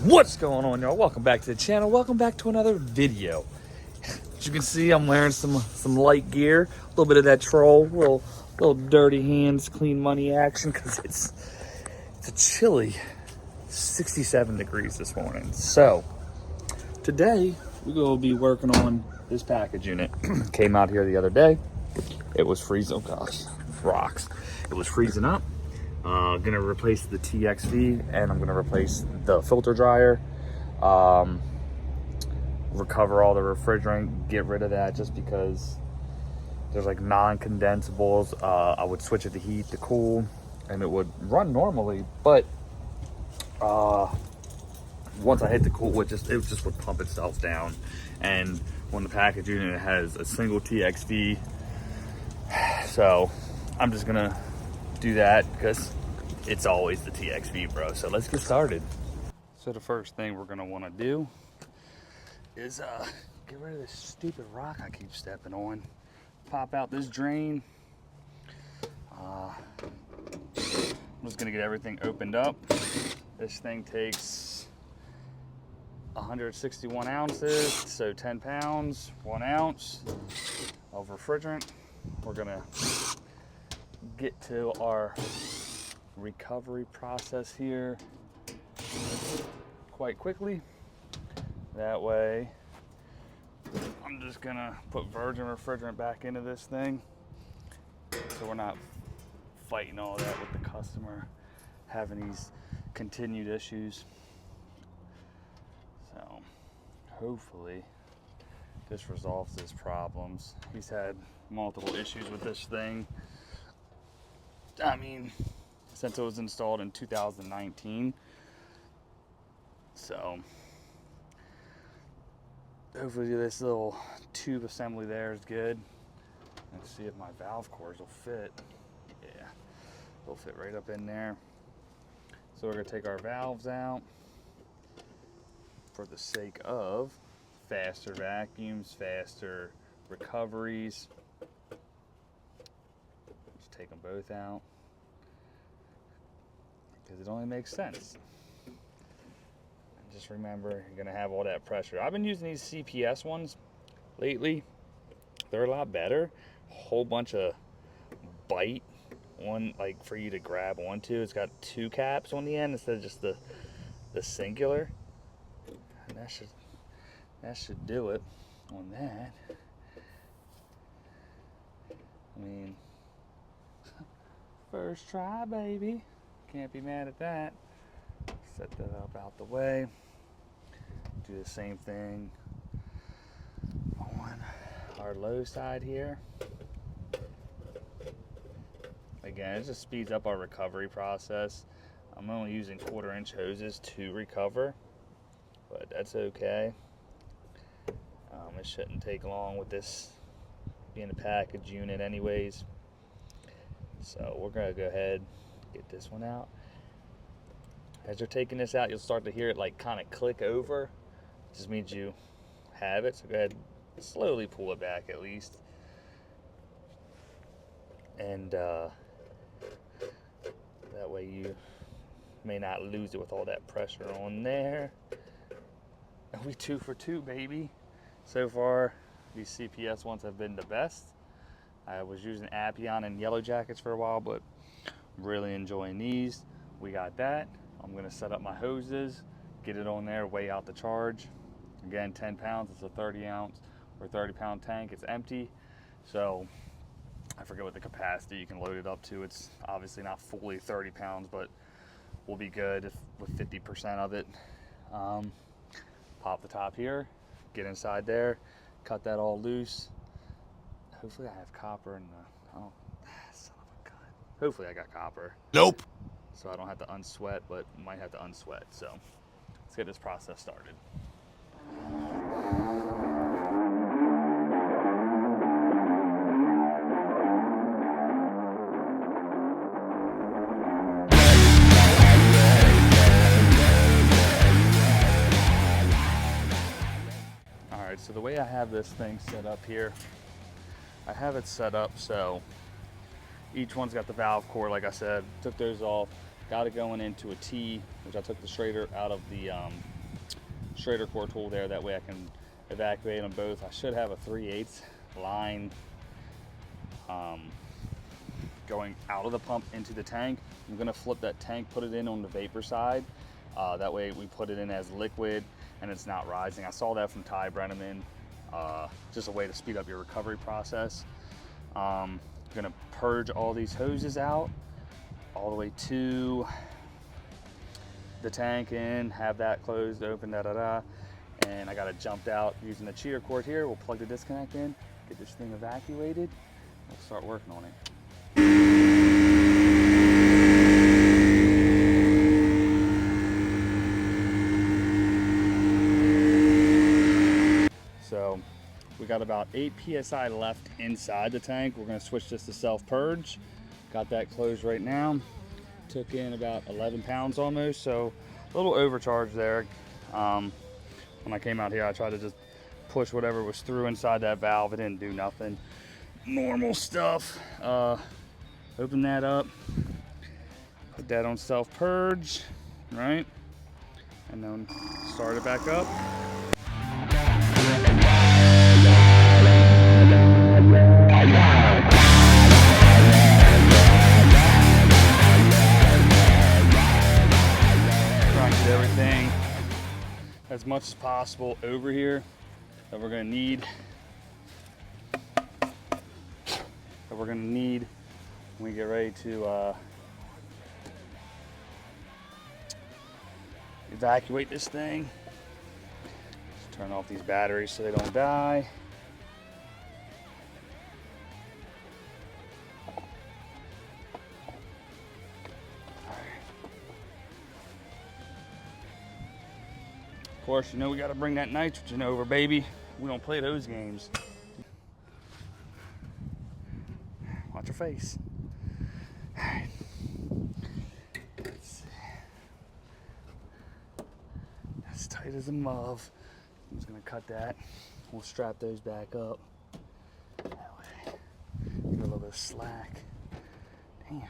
What's going on, y'all? Welcome back to the channel. Welcome back to another video. As you can see, I'm wearing some light gear, a little bit of that troll, little dirty hands, clean money action, because it's a chilly 67 degrees this morning. So today we're going to be working on this package unit. Came out here the other day. It was freezing. Oh gosh, rocks. It was freezing up. Gonna replace the TXV, and I'm gonna replace the filter dryer, recover all the refrigerant, get rid of that just because there's like non-condensables. I would switch it to heat to cool and it would run normally, but once I hit the cool, it just would pump itself down. And when the package unit has a single TXV, so I'm just gonna do that because it's always the TXV, bro. So let's get started. So the first thing we're gonna want to do is get rid of this stupid rock I keep stepping on. Pop out this drain. I'm just gonna get everything opened up. This thing takes 161 ounces, so 10 pounds, 1 ounce of refrigerant. We're gonna get to our recovery process here quite quickly. That way, I'm just gonna put virgin refrigerant back into this thing so we're not fighting all that with the customer, having these continued issues. So hopefully this resolves his problems. He's had multiple issues with this thing. I mean, since it was installed in 2019. So hopefully this little tube assembly there is good. Let's see if my valve cores will fit. Yeah, they'll fit right up in there. So we're gonna take our valves out for the sake of faster vacuums, faster recoveries. Just take them both out because it only makes sense. And just remember, you're gonna have all that pressure. I've been using these CPS ones lately. They're a lot better. Whole bunch of bite one, like for you to grab onto. It's got two caps on the end instead of just the singular. And that should do it on that. I mean, first try, baby. Can't be mad at that. Set that up out the way. Do the same thing on our low side here. Again, it just speeds up our recovery process. I'm only using 1/4-inch hoses to recover, but that's okay. It shouldn't take long with this being a package unit anyways. So we're gonna go ahead and get this one out. As you're taking this out, you'll start to hear it like kind of click over. It just means you have it, so go ahead and slowly pull it back at least. And that way you may not lose it with all that pressure on there. And we 2 for 2, baby. So far, these CPS ones have been the best. I was using Appion and Yellow Jackets for a while, but I'm really enjoying these. We got that. I'm gonna set up my hoses, get it on there, weigh out the charge. Again, 10 pounds, it's a 30 ounce or 30-pound tank. It's empty, so I forget what the capacity you can load it up to. It's obviously not fully 30 pounds, but we'll be good with 50% of it. Pop the top here, get inside there, cut that all loose. Hopefully I have copper in the, oh, son of a gun. Hopefully I got copper. Nope. So I don't have to unsweat, but might have to unsweat. So let's get this process started. So the way I have this thing set up here, I have it set up so each one's got the valve core, like I said. Took those off, got it going into a T, which I took the straighter out of the straighter core tool there. That way I can evacuate them both. I should have a 3/8 line going out of the pump into the tank. I'm gonna flip that tank, put it in on the vapor side. That way we put it in as liquid and it's not rising. I saw that from Ty Brenneman. Just a way to speed up your recovery process. Gonna purge all these hoses out all the way to the tank and have that closed, open, and I got it jumped out using the cheater cord here. We'll plug the disconnect in, get this thing evacuated. We'll start working on it. So we got about 8 PSI left inside the tank. We're gonna switch this to self-purge. Got that closed right now. Took in about 11 pounds almost, so a little overcharge there. When I came out here, I tried to just push whatever was through inside that valve. It didn't do nothing. Normal stuff. Open that up, put that on self-purge, right? And then start it back up. Trying to get everything as much as possible over here that we're gonna need. When we get ready to evacuate this thing. Just turn off these batteries so they don't die. Of course, you know we gotta bring that nitrogen over, baby. We don't play those games. Watch your face. All right. Let's see. As tight as a muff. I'm just gonna cut that. We'll strap those back up. That way, get a little bit of slack. Damn.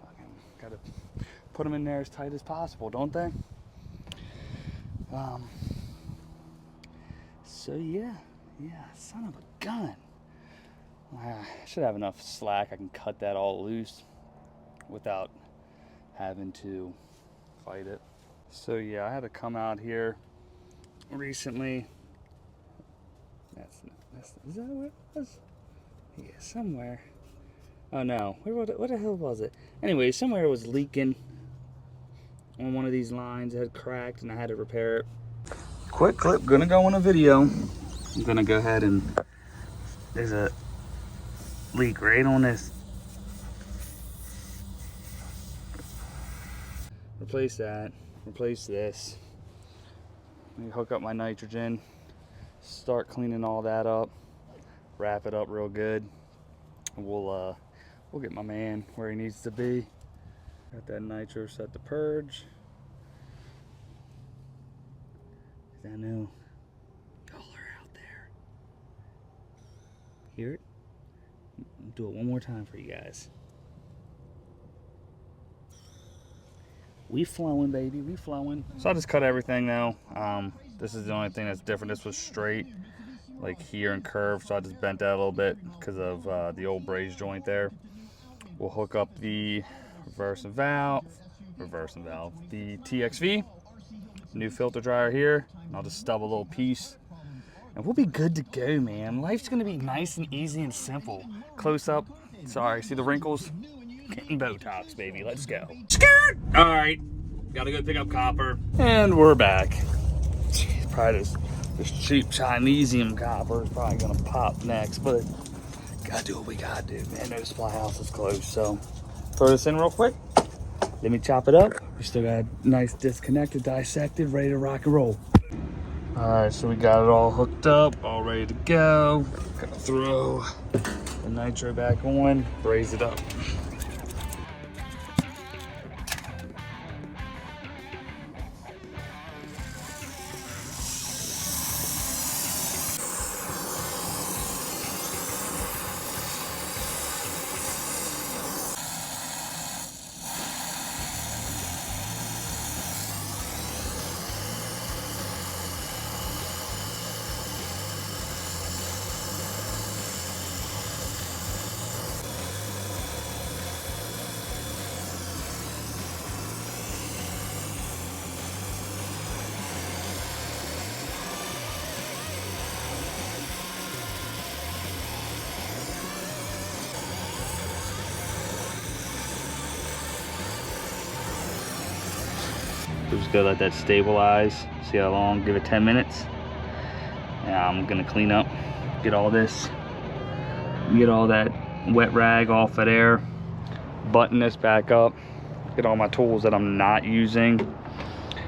Fucking gotta put them in there as tight as possible, don't they? So yeah, son of a gun. I should have enough slack. I can cut that all loose without having to fight it. So yeah, I had to come out here recently. Is that where it was? Yeah, somewhere. Oh no, what the hell was it? Anyway, somewhere it was leaking on one of these lines. It had cracked and I had to repair it. Quick clip, gonna go in a video. I'm gonna go ahead and, there's a leak right on this. Replace that, replace this. Let me hook up my nitrogen, start cleaning all that up, wrap it up real good. We'll get my man where he needs to be. Got that nitro set to purge. I know y'all are out there. Hear it? Do it one more time for you guys. We flowing, baby, we flowing. So I just cut everything now. This is the only thing that's different. This was straight, like here and curved, so I just bent that a little bit because of the old braze joint there. We'll hook up the reversing valve, the TXV, new filter dryer here. I'll just stub a little piece and we'll be good to go, man. Life's gonna be nice and easy and simple. Close up, sorry, see the wrinkles? Getting Botox, baby, let's go. All right, gotta go pick up copper. And we're back. Jeez, probably this cheap Chinesium copper is probably gonna pop next, but gotta do what we gotta do, man. No supply house is closed, so throw this in real quick. Let me chop it up. We still got nice disconnected, dissected, ready to rock and roll. All right, so we got it all hooked up, all ready to go. Gonna throw the nitro back on, braze it up. We're just gonna let that stabilize, see how long, give it 10 minutes. And I'm gonna clean up, get all this, get all that wet rag off of there, button this back up, get all my tools that I'm not using,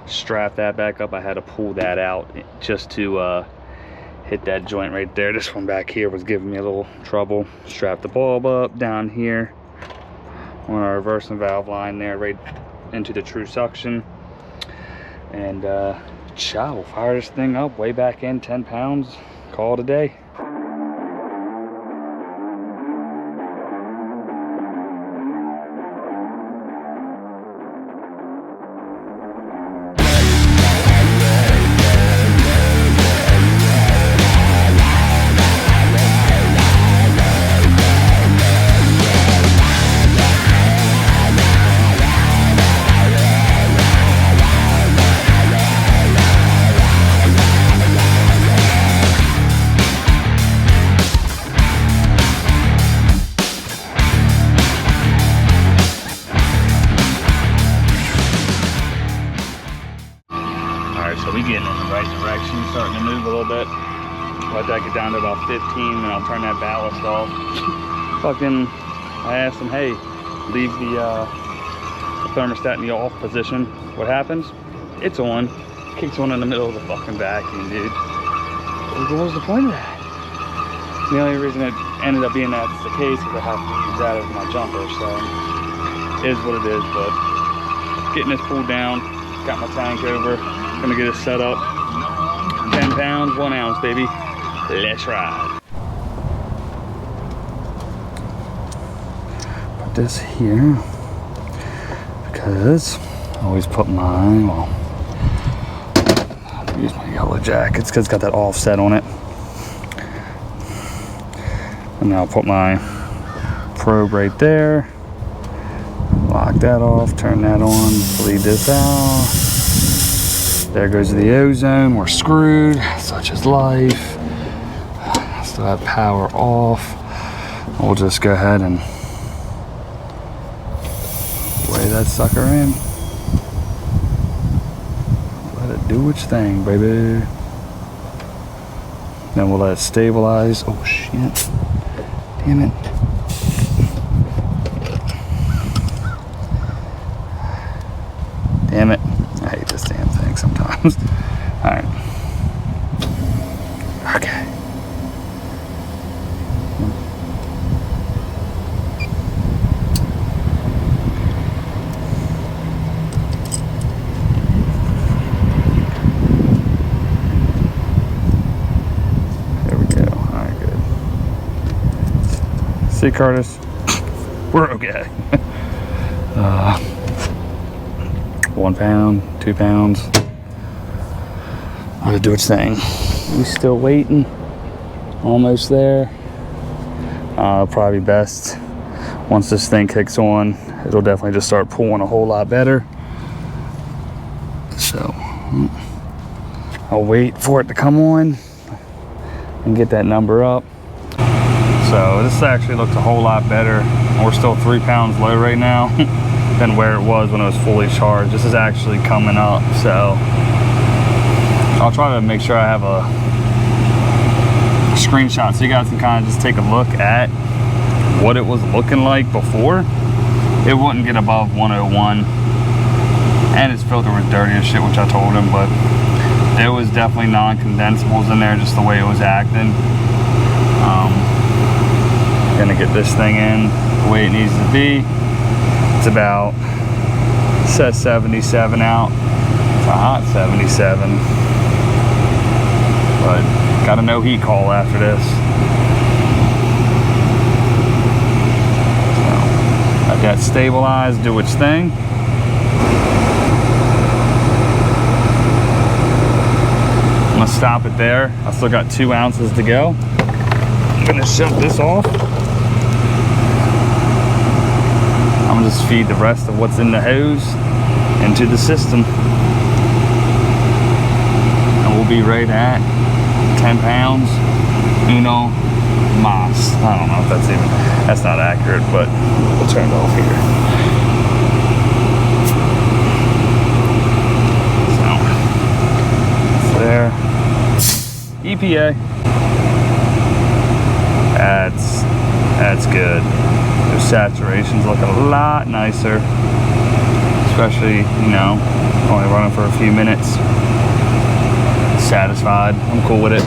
strap that back up. I had to pull that out just to hit that joint right there. This one back here was giving me a little trouble. Strap the bulb up down here on our reversing valve line there, right into the true suction. And we'll fire this thing up, way back in, 10 pounds, call it a day. So we getting in the right direction, starting to move a little bit. Let that get down to about 15 and I'll turn that ballast off. I asked him, hey, leave the thermostat in the off position. What happens? It's on. Kicks on in the middle of the fucking vacuum, dude. What was the point of that? The only reason it ended up being that's the case is I have to use that as my jumper, so it is what it is. But getting this pulled down, got my tank over. Gonna get it set up. 10 pounds, 1 ounce, baby. Let's ride. Put this here because I always put mine, well, I'll use my yellow jackets because it's got that offset on it. And now I'll put my probe right there. Lock that off, turn that on, bleed this out. There goes the ozone, we're screwed, such is life. Still have power off. We'll just go ahead and weigh that sucker in. Let it do its thing, baby. Then we'll let it stabilize. Oh shit, damn it. Damn it, I hate this damn thing sometimes. All right. Okay. There we go. All right, good. See, Curtis, we're okay. 1 pound, 2 pounds. Let it do its thing. We still waiting. Almost there. Probably best once this thing kicks on, it'll definitely just start pulling a whole lot better. So I'll wait for it to come on and get that number up. So this actually looks a whole lot better. We're still 3 pounds low right now than where it was when it was fully charged. This is actually coming up, so I'll try to make sure I have a screenshot so you guys can kind of just take a look at what it was looking like before. It wouldn't get above 101, and its filter was dirty as shit, which I told him, but there was definitely non-condensables in there, just the way it was acting. Gonna get this thing in the way it needs to be. It's about, says 77 out. It's a hot 77. But got a no heat call after this. So, let that stabilize, do its thing. I'm gonna stop it there. I still got 2 ounces to go. I'm gonna shut this off. I'm gonna just feed the rest of what's in the hose into the system. And we'll be right at 10 pounds, uno mas. I don't know if that's not accurate, but we'll turn it off here. PPA. That's good. The saturation's looking a lot nicer. Especially, you know, only running for a few minutes. Satisfied. I'm cool with it.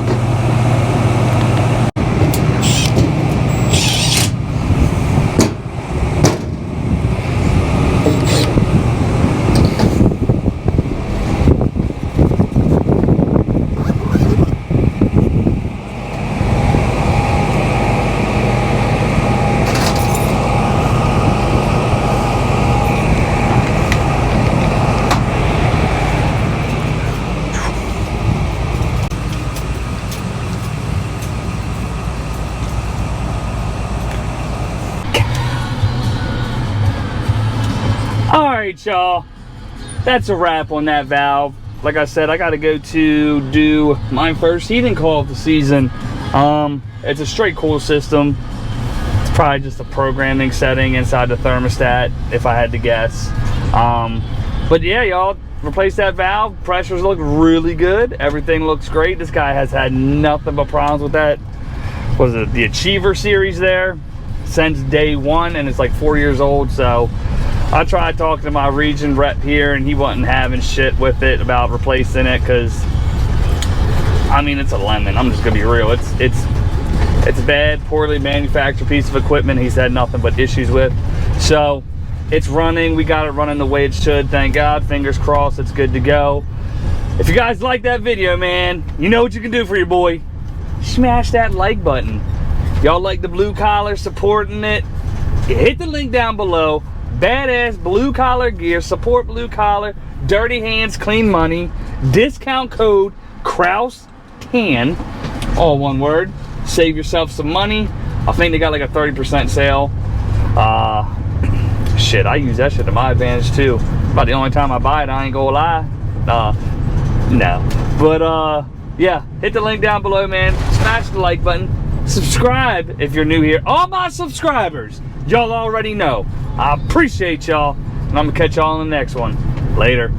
Alright, y'all, that's a wrap on that valve. Like I said, I gotta go to do my first heating call of the season. It's a straight cool system. It's probably just a programming setting inside the thermostat, if I had to guess. But yeah, y'all, replace that valve. Pressures look really good. Everything looks great. This guy has had nothing but problems with that. Was it the Achiever series there? Since day one, and it's like 4 years old. So I tried talking to my region rep here, and he wasn't having shit with it about replacing it, because I mean, it's a lemon. I'm just gonna be real. It's a bad, poorly manufactured piece of equipment he's had nothing but issues with. So it's running. We got it running the way it should, thank God. Fingers crossed, it's good to go. If you guys like that video, man, you know what you can do for your boy. Smash that like button. Y'all like the blue collar, supporting it, hit the link down below. Badass blue collar gear, support blue collar, dirty hands, clean money. Discount code Kraus10, all one word. Save yourself some money. I think they got like a 30% sale. Shit, I use that shit to my advantage too. About the only time I buy it, I ain't gonna lie. No. But yeah, hit the link down below, man. Smash the like button. Subscribe if you're new here. All my subscribers, y'all already know. I appreciate y'all, and I'm gonna catch y'all in the next one. Later.